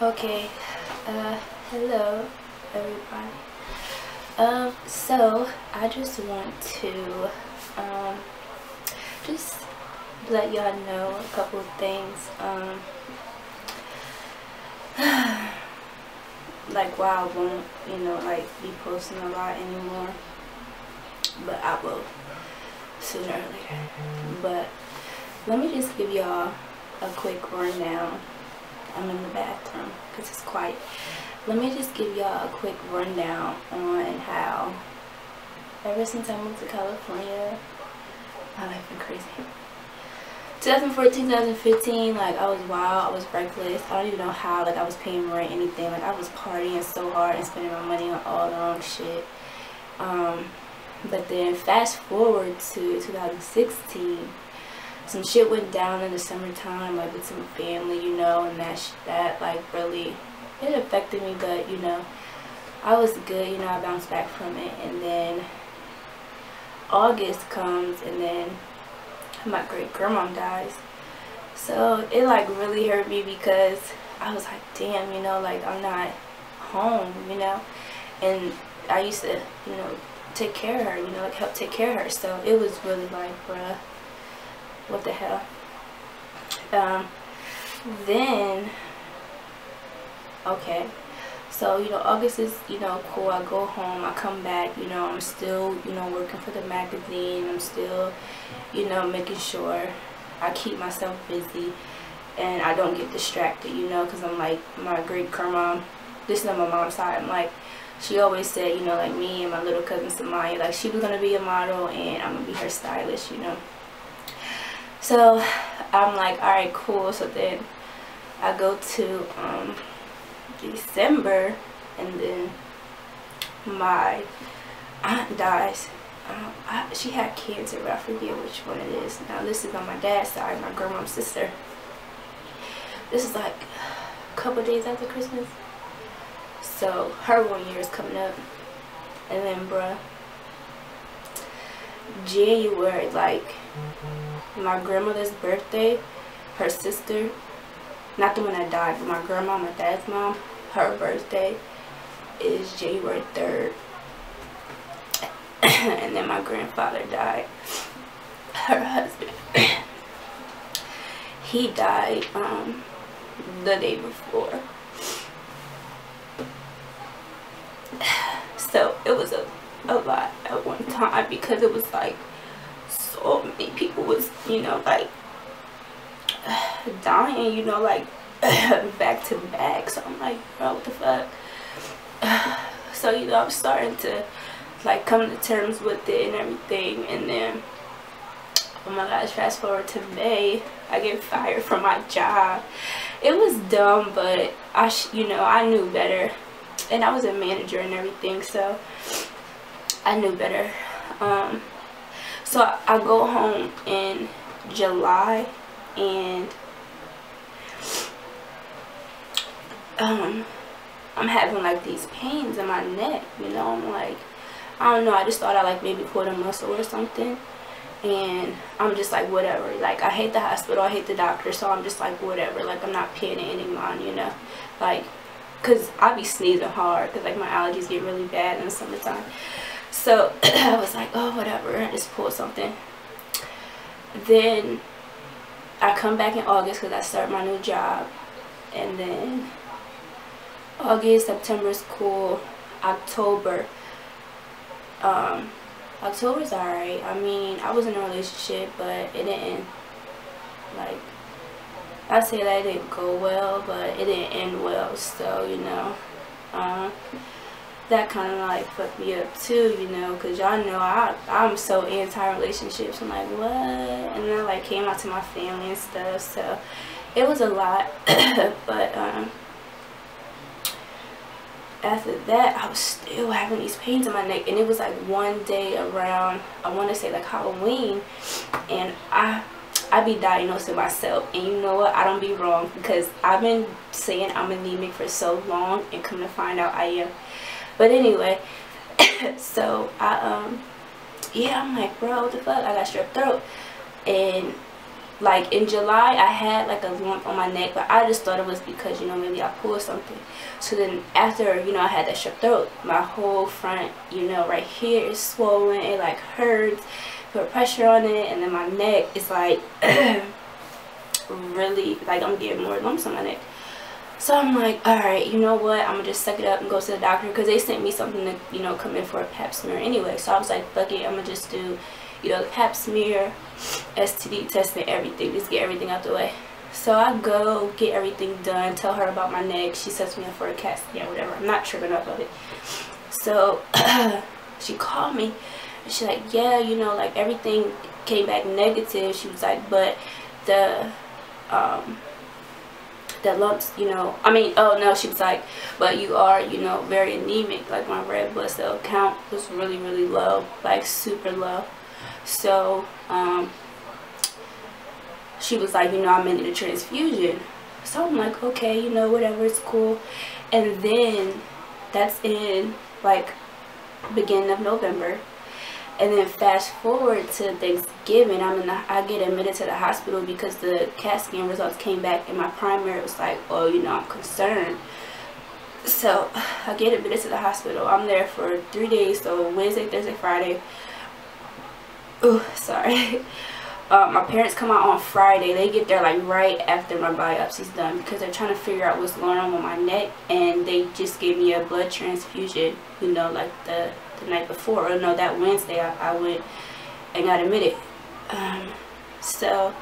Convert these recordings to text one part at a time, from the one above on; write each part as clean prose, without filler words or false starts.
Okay, hello everybody. So I just want to just let y'all know a couple of things. Like why I won't, like be posting a lot anymore, but I will sooner or later. But let me just give y'all a quick rundown. I'm in the bathroom because it's quiet. Let me just give y'all a quick rundown on how ever since I moved to California, my life been crazy. 2014, 2015, like I was wild, I was reckless. I don't even know how, like I was paying rent, anything. Like I was partying so hard and spending my money on all the wrong shit. But then fast forward to 2016, some shit went down in the summertime, like with some family, and that like really, it affected me, but I was good, I bounced back from it. And then August comes, and then my great grandma dies. So it like really hurt me because I was like, damn, like I'm not home, and I used to, take care of her, like help take care of her. So it was really like, bruh, what the hell. Then okay, so August is cool. I go home, I come back, I'm still working for the magazine. I'm still making sure I keep myself busy and I don't get distracted, because I'm like my great grandma. This is on my mom's side. I'm like, she always said, like me and my little cousin Samaya, like she was gonna be a model and I'm gonna be her stylist, So I'm like, all right, cool. So then I go to December, and then my aunt dies. She had cancer, but I forget which one it is. Now this is on my dad's side, my grandma's sister. This is like a couple days after Christmas. So her 1 year is coming up. And then bruh, January, like my grandmother's birthday, her sister, not the one that died, but my grandma, my dad's mom, her birthday is January 3rd. And then my grandfather died, her husband. He died the day before. So it was a lot at one time, because it was like so many people was like dying, like back to back. So I'm like, bro, what the fuck? So I'm starting to like come to terms with it and everything. And then, oh my gosh, fast forward to May, I get fired from my job. It was dumb, but I knew better, and I was a manager and everything, so I knew better. So I go home in July, and I'm having like these pains in my neck, I'm like, I don't know, I just thought I like maybe pulled a muscle or something. And I'm just like, whatever. Like, I hate the hospital, I hate the doctor, so I'm just like, whatever. Like, I'm not paying it any mind, like, because I be sneezing hard, because like my allergies get really bad in the summertime. So I was like, oh, whatever, I just pulled something. Then I come back in August because I start my new job. And then August, September is cool. October's alright. I mean, I was in a relationship, but it didn't, like, I say that it didn't go well, but it didn't end well. So that kind of like fucked me up too, because y'all know I'm so anti-relationships. I'm like, what? And then I like came out to my family and stuff, so it was a lot. But after that, I was still having these pains in my neck, and it was like one day around, I want to say like Halloween, and I be diagnosing myself. And you know what, I don't be wrong, because I've been saying I'm anemic for so long, and come to find out I am. But anyway, so yeah, I'm like, bro, what the fuck, I got strep throat. And like in July I had like a lump on my neck, but I just thought it was because, you know, maybe I pulled something. So then after, you know, I had that strep throat, my whole front, you know, right here is swollen. It like hurts, put pressure on it, and then my neck is like really, like I'm getting more lumps on my neck. So I'm like, alright, you know what, I'm gonna just suck it up and go to the doctor, because they sent me something to, you know, come in for a pap smear anyway. So I was like, fuck it, I'm gonna just do, you know, the pap smear, STD test and everything, just get everything out the way. So I go get everything done, tell her about my neck. She sets me up for a CAT scan, whatever. I'm not tripping up of it. So she called me and she's like, yeah, you know, like everything came back negative. She was like, but the lumps, you know, I mean, oh no, she was like, but you are, you know, very anemic. Like my red blood cell count was really, really low, like super low. So she was like, you know, I may need a transfusion. So I'm like, okay, you know, whatever, it's cool. And then that's in like beginning of November. And then fast forward to Thanksgiving, I get admitted to the hospital because the CAT scan results came back and my primary was like, oh, you know, I'm concerned. So I get admitted to the hospital. I'm there for 3 days, so Wednesday, Thursday, Friday. Ooh, sorry. My parents come out on Friday. They get there like right after my biopsy's done because they're trying to figure out what's going on with my neck, and they just gave me a blood transfusion, you know, like the night before, or no, that Wednesday I went and got admitted. So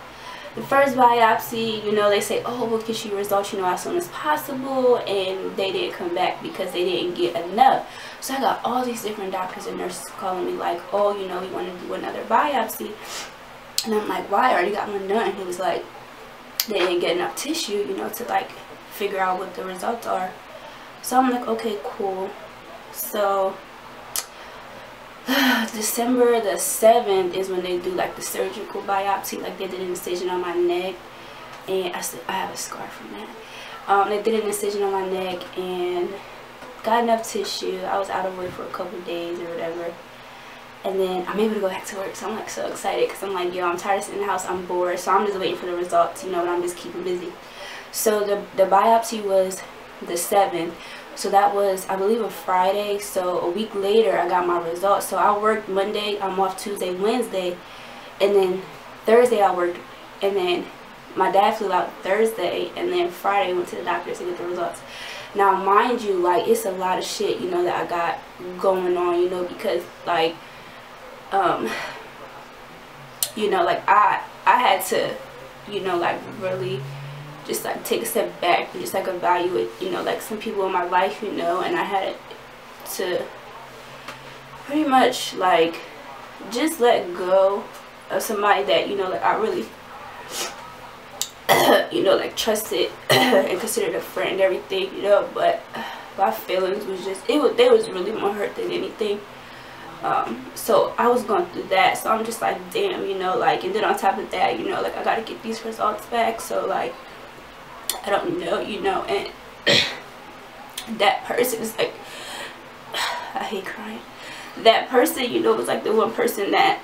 the first biopsy, you know, they say, oh, we'll get you results, you know, as soon as possible, and they didn't come back because they didn't get enough. So I got all these different doctors and nurses calling me like, oh, you know, we want to do another biopsy. And I'm like, why? I already got one done. He was like, they didn't get enough tissue, you know, to like figure out what the results are. So I'm like, okay, cool. So December the 7th is when they do like the surgical biopsy. Like they did an incision on my neck, and I have a scar from that. They did an incision on my neck and got enough tissue. I was out of work for a couple days or whatever. And then I'm able to go back to work, so I'm like so excited because I'm like, yo, I'm tired of sitting in the house, I'm bored, so I'm just waiting for the results, you know, and I'm just keeping busy. So the biopsy was the 7th, so that was, I believe, a Friday. So a week later I got my results. So I worked Monday, I'm off Tuesday, Wednesday, and then Thursday I worked, and then my dad flew out Thursday, and then Friday went to the doctors to get the results. Now mind you, like, it's a lot of shit, you know, that I got going on, you know, because like you know, like I had to, you know, like really just like take a step back and just like evaluate, you know, like some people in my life, you know, and I had to pretty much like just let go of somebody that, you know, like I really you know, like trusted and considered a friend and everything, you know, but my feelings was just, they was really more hurt than anything. So I was going through that, so I'm just like, damn, you know, like, and then on top of that, you know, like I gotta get these results back, so like I don't know, you know, and that person is like, I hate crying, that person, you know, was like the one person that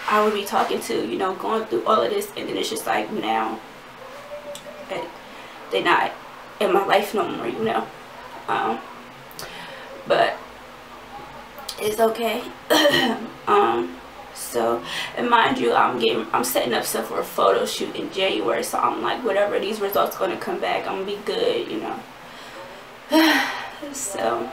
I would be talking to, you know, going through all of this, and then it's just like now they're not in my life no more, you know. But it's okay. So, and mind you, I'm setting up stuff for a photo shoot in January, so I'm like, whatever, these results gonna come back, I'm gonna be good, you know. So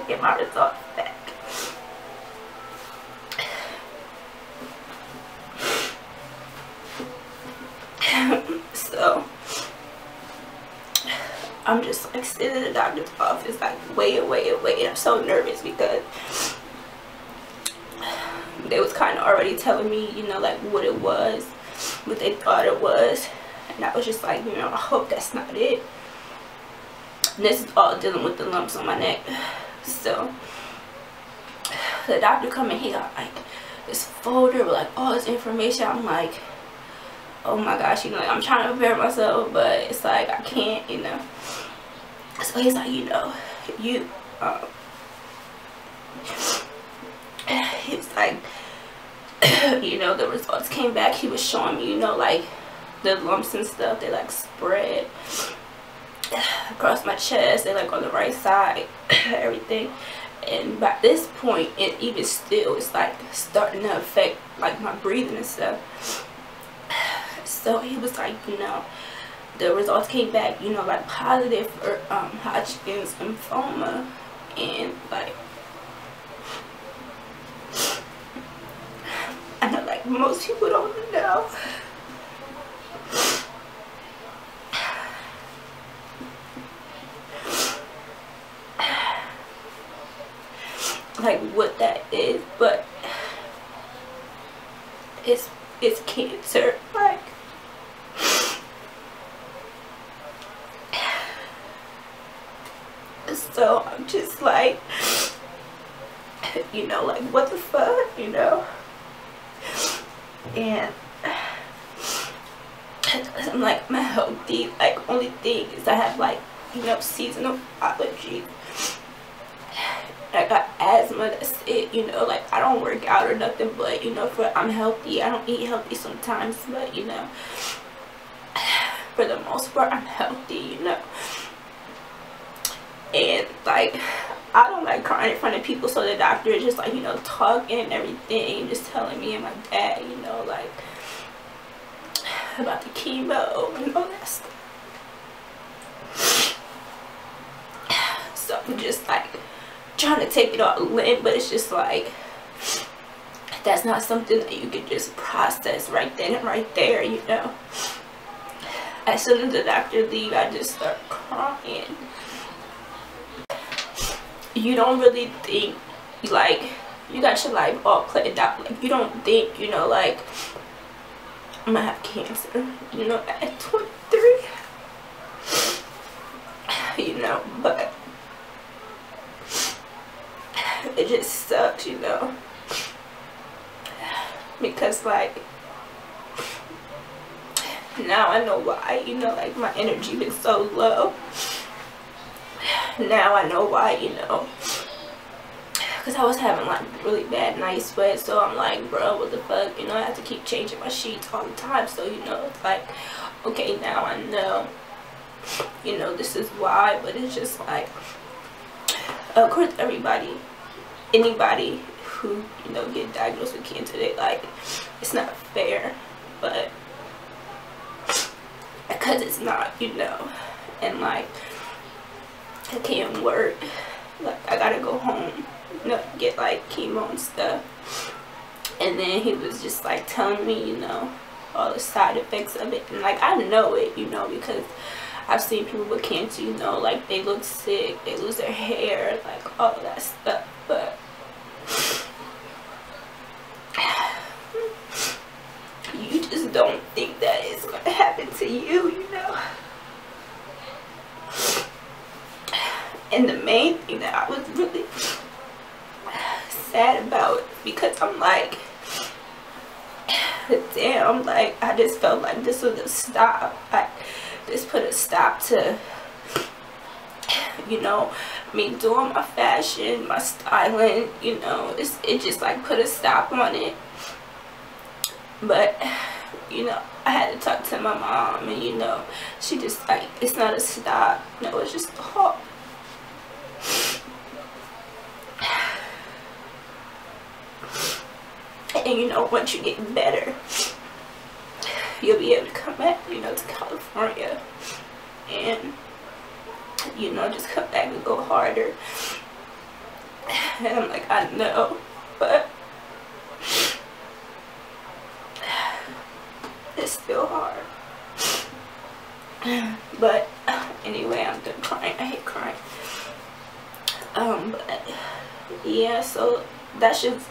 get my results back. So I'm just like sitting in the doctor's office, like waiting. I'm so nervous because they was kind of already telling me, you know, like what it was, what they thought it was, and I was just like, you know, I hope that's not it. And this is all dealing with the lumps on my neck. So the doctor come in, he got like this folder with like all this information. I'm like, oh my gosh, you know, like I'm trying to prepare myself, but it's like I can't, you know. So he's like, you know, you he's like, you know, the results came back. He was showing me, you know, like the lumps and stuff, they like spread across my chest, they like on the right side, everything. And by this point, it even still, it's like starting to affect like my breathing and stuff. So he was like, you know, the results came back, you know, like positive for Hodgkin's lymphoma. And like, I know like most people don't know, like what that is, but it's cancer. Like, so I'm just like, you know, like what the fuck, you know. And I'm like, I'm healthy, like only thing is I have like, you know, seasonal allergies. I got asthma, that's it, you know, like I don't work out or nothing, but you know, I'm healthy. I don't eat healthy sometimes, but you know, for the most part I'm healthy, you know. And like, I don't like crying in front of people, so the doctor is just like, you know, talking and everything, just telling me and my dad, you know, like about the chemo and all that stuff. So I'm just like trying to take it all in, but it's just like, that's not something that you can just process right then and right there, you know. As soon as the doctor leave, I just start crying. You don't really think, like, you got your life all planned out. Like, you don't think, you know, like, I'm gonna have cancer, you know, at 23. You know, but it just sucks, you know, because like now I know why, you know, like my energy been so low. Now I know why, you know, because I was having like really bad night sweats. So I'm like, bro, what the fuck, you know, I have to keep changing my sheets all the time. So, you know, it's like, okay, now I know, you know, this is why. But it's just like, of course, anybody who, you know, get diagnosed with cancer, they like, it's not fair, but because it's not, you know, and like I can't work, like I gotta go home, you know, get like chemo and stuff. And then he was just like telling me, you know, all the side effects of it, and like I know it, you know, because I've seen people with cancer, you know, like they look sick, they lose their hair, like all of that stuff. But you just don't think that it's gonna happen to you, you know. And the main thing that I was really sad about, because I'm like, damn, like I just felt like this was a stop. Like this put a stop to, you know, me doing my fashion, my styling, you know. It just like put a stop on it. But you know, I had to talk to my mom, and you know, she just like, it's not a stop, no, it's just a halt. And you know, once you get better, you'll be able to come back, you know, to California and, you know, just come back and go harder. And I'm like, I know, but it's still hard. But anyway, I'm done crying. I hate crying. But yeah, so that's just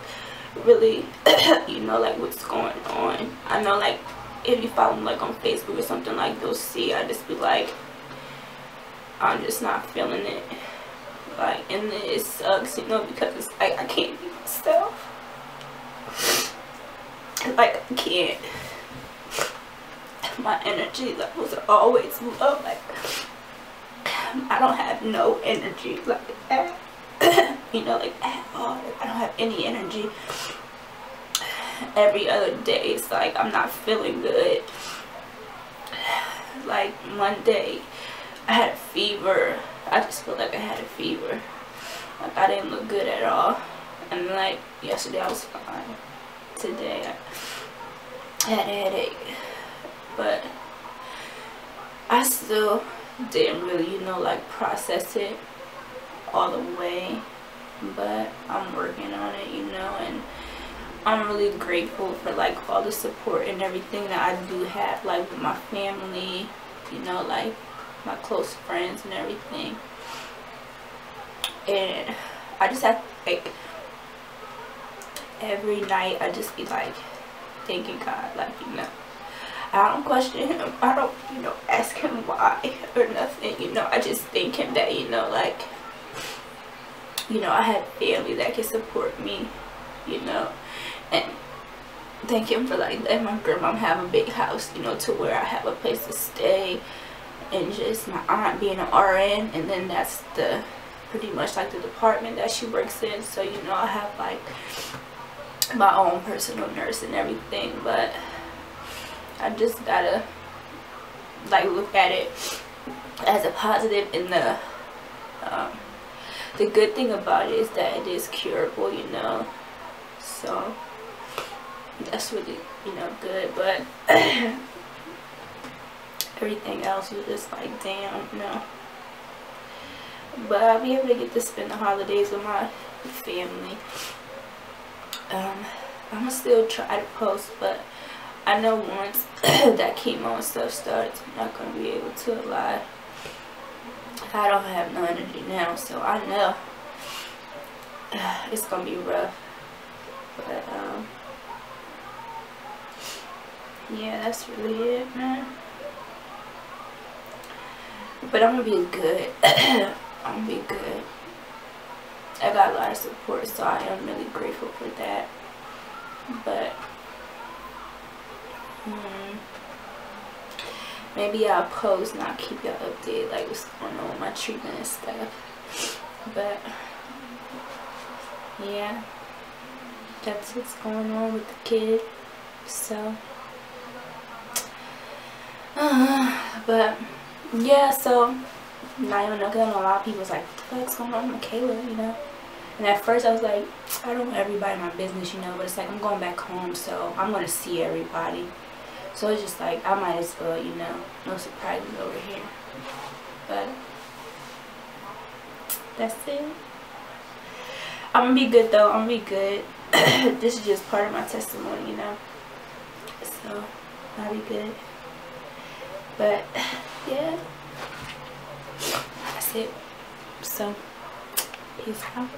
really, you know, like what's going on. I know, like, if you follow me like on Facebook or something, like you'll see I just be like, I'm just not feeling it, like, and it sucks, you know, because it's like I can't be myself. Like, I can't. My energy levels are always low. Like, I don't have no energy, like, at, you know, like, at all. Like, I don't have any energy. Every other day, it's like I'm not feeling good. Like, Monday, I had a fever. I just feel like I had a fever. Like, I didn't look good at all. And, like, yesterday I was fine. Today, I had a headache. But I still didn't really, you know, like, process it all the way. But I'm working on it, you know, and I'm really grateful for, like, all the support and everything that I do have, like, with my family, you know, like, my close friends and everything. And I just have, like, every night I just be, like, thanking God, like, you know, I don't question him, I don't, you know, ask him why or nothing, you know, I just thank him that, you know, like, you know, I have family that can support me, you know, and thank him for, like, letting my grandma have a big house, you know, to where I have a place to stay, and just my aunt being an RN, and then that's the, pretty much, like, the department that she works in, so, you know, I have, like, my own personal nurse and everything. But I just gotta, like, look at it as a positive, and the good thing about it is that it is curable, you know, so that's really, you know, good. But everything else was just like, damn, you know. But I'll be able to get to spend the holidays with my family. I'm gonna still try to post, but I know once that chemo and stuff starts, I'm not gonna be able to lie. I don't have no energy now, so I know it's gonna be rough. But yeah, that's really it, man. But I'm gonna be good. I'm gonna be good. I got a lot of support, so I am really grateful for that. But maybe I'll post and I'll keep y'all updated, like, what's going on with my treatment and stuff. But yeah, that's what's going on with the kid. So but yeah, so not even looking at a lot of people was like, what the fuck's going on with Kayla, you know? And at first I was like, I don't want everybody in my business, you know, but it's like I'm going back home, so I'm gonna see everybody. So it's just like, I might as well, you know, no surprises over here. But that's it. I'm gonna be good though, I'm gonna be good. This is just part of my testimony, you know, so I'll be good. But yeah, that's it. So peace out.